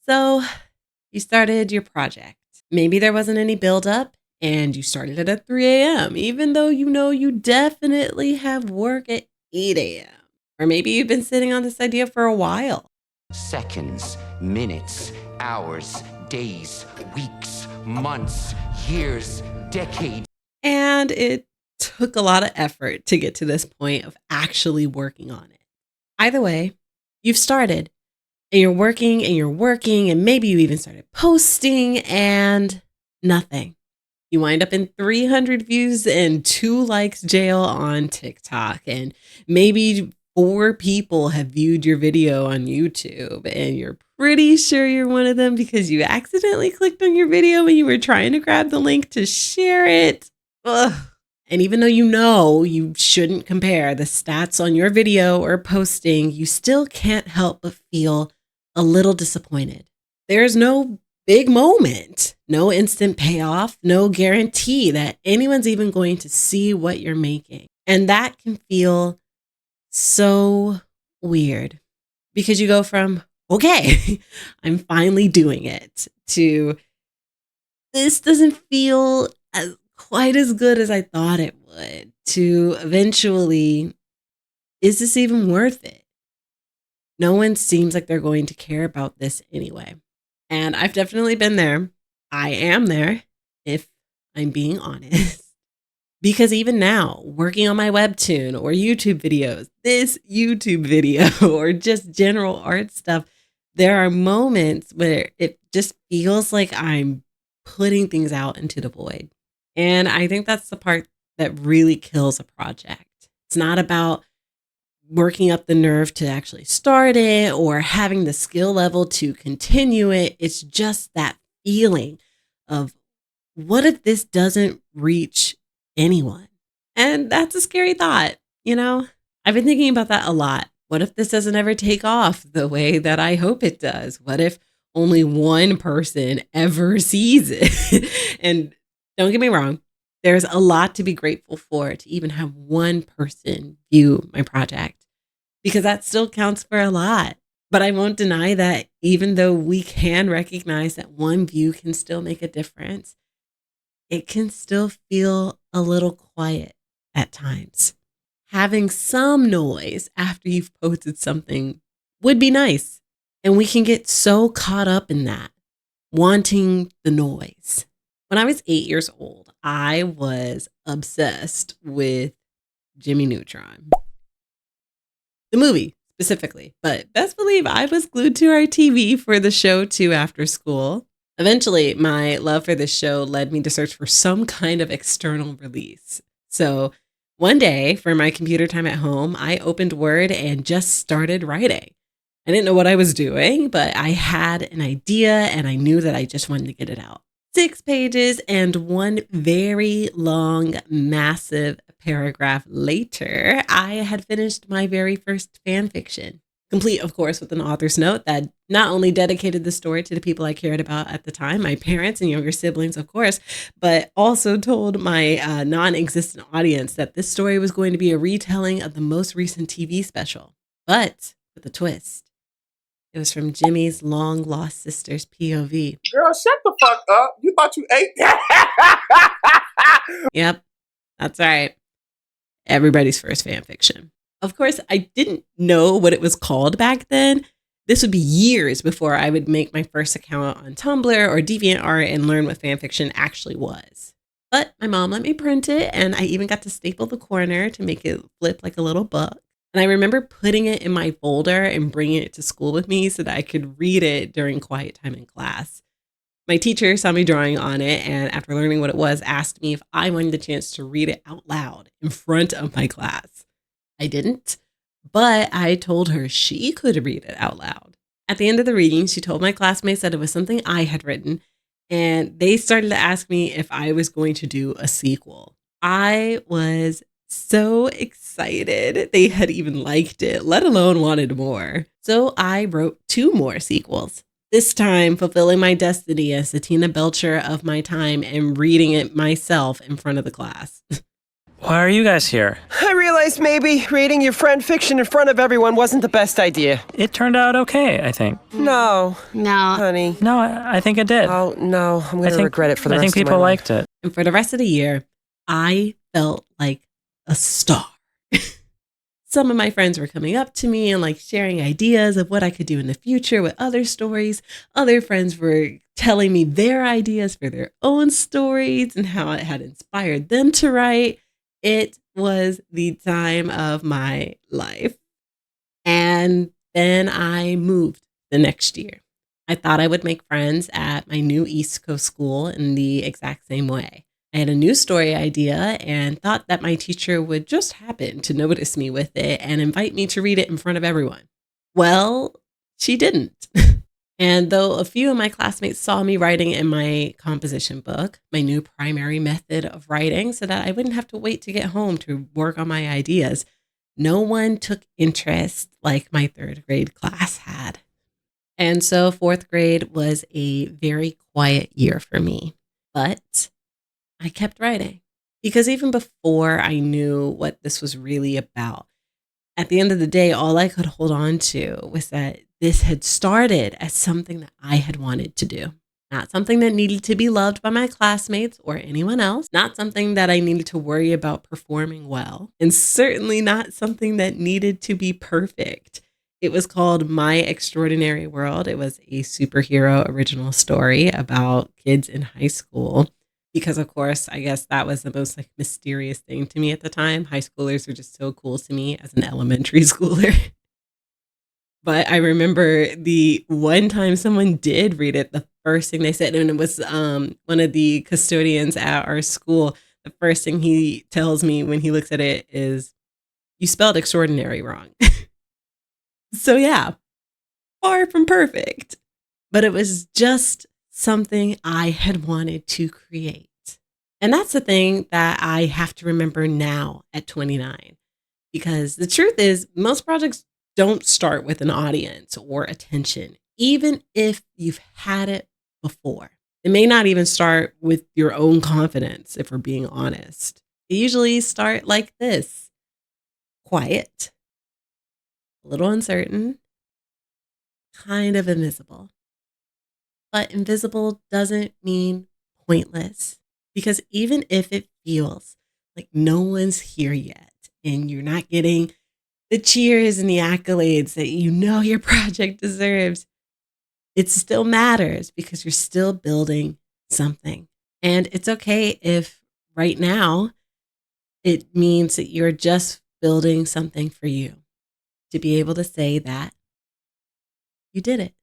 So you started your project. Maybe there wasn't any buildup and you started it at 3 a.m., even though you know you definitely have work at 8 a.m. Or maybe you've been sitting on this idea for a while. Seconds, minutes, hours, days, weeks, months, years, decades. And it took a lot of effort to get to this point of actually working on it. Either way, you've started and you're working and you're working, and maybe you even started posting and nothing. You wind up in 300 views and 2 likes jail on TikTok. And maybe 4 people have viewed your video on YouTube. And you're pretty sure you're one of them because you accidentally clicked on your video when you were trying to grab the link to share it. Ugh. And even though you know you shouldn't compare the stats on your video or posting, you still can't help but feel a little disappointed. There's no big moment, no instant payoff, no guarantee that anyone's even going to see what you're making. And that can feel so weird because you go from, okay, I'm finally doing it, to this doesn't feel quite as good as I thought it would, to eventually, is this even worth it? No one seems like they're going to care about this anyway. And I've definitely been there. I am there, if I'm being honest. Because even now, working on my webtoon or YouTube videos, this YouTube video or just general art stuff, there are moments where it just feels like I'm putting things out into the void. And I think that's the part that really kills a project. It's not about working up the nerve to actually start it or having the skill level to continue it. It's just that feeling of, what if this doesn't reach anyone? And that's a scary thought, you know? I've been thinking about that a lot. What if this doesn't ever take off the way that I hope it does? What if only one person ever sees it? And don't get me wrong, there's a lot to be grateful for to even have one person view my project, because that still counts for a lot. But I won't deny that even though we can recognize that one view can still make a difference, it can still feel a little quiet at times. Having some noise after you've posted something would be nice. And we can get so caught up in that, wanting the noise. When I was 8 years old, I was obsessed with Jimmy Neutron, the movie specifically. But best believe I was glued to our TV for the show too after school. Eventually, my love for this show led me to search for some kind of external release. So one day, for my computer time at home, I opened Word and just started writing. I didn't know what I was doing, but I had an idea and I knew that I just wanted to get it out. 6 pages and one very long, massive paragraph later, I had finished my very first fan fiction. Complete, of course, with an author's note that not only dedicated the story to the people I cared about at the time, my parents and younger siblings, of course, but also told my non-existent audience that this story was going to be a retelling of the most recent TV special, but with a twist. It was from Jimmy's long lost sister's POV. Girl, shut the fuck up. You thought you ate that? Yep, that's right. Everybody's first fan fiction. Of course, I didn't know what it was called back then. This would be years before I would make my first account on Tumblr or DeviantArt and learn what fanfiction actually was. But my mom let me print it, and I even got to staple the corner to make it flip like a little book. And I remember putting it in my folder and bringing it to school with me so that I could read it during quiet time in class. My teacher saw me drawing on it, and after learning what it was, asked me if I wanted the chance to read it out loud in front of my class. I didn't, but I told her she could read it out loud. At the end of the reading, she told my classmates that it was something I had written, and they started to ask me if I was going to do a sequel. I was so excited they had even liked it, let alone wanted more. So I wrote 2 more sequels, this time fulfilling my destiny as the Tina Belcher of my time and reading it myself in front of the class. Why are you guys here? I realized maybe reading your friend fiction in front of everyone wasn't the best idea. It turned out okay, I think. No, No. honey. No, I think it did. Oh, no, I'm going to regret it for the I rest think of my people life. liked it. And for the rest of the year, I felt like a star. Some of my friends were coming up to me and like sharing ideas of what I could do in the future with other stories. Other friends were telling me their ideas for their own stories and how it had inspired them to write. It was the time of my life. And then I moved the next year. I thought I would make friends at my new East Coast school in the exact same way. I had a new story idea and thought that my teacher would just happen to notice me with it and invite me to read it in front of everyone. Well, she didn't. And though a few of my classmates saw me writing in my composition book, my new primary method of writing, so that I wouldn't have to wait to get home to work on my ideas, no one took interest like my third grade class had. And so fourth grade was a very quiet year for me. But I kept writing because even before I knew what this was really about, at the end of the day, all I could hold on to was that this had started as something that I had wanted to do, not something that needed to be loved by my classmates or anyone else, not something that I needed to worry about performing well, and certainly not something that needed to be perfect. It was called My Extraordinary World. It was a superhero original story about kids in high school. Because of course, I guess that was the most like mysterious thing to me at the time. High schoolers were just so cool to me as an elementary schooler. But I remember the one time someone did read it, the first thing they said, and it was one of the custodians at our school, the first thing he tells me when he looks at it is, "You spelled extraordinary wrong." So yeah, far from perfect. But it was just something I had wanted to create. And that's the thing that I have to remember now at 29. Because the truth is, most projects don't start with an audience or attention, even if you've had it before. It may not even start with your own confidence, if we're being honest. They usually start like this: quiet, a little uncertain, kind of invisible. But invisible doesn't mean pointless, because even if it feels like no one's here yet and you're not getting the cheers and the accolades that you know your project deserves, it still matters because you're still building something. And it's okay if right now it means that you're just building something for you to be able to say that you did it.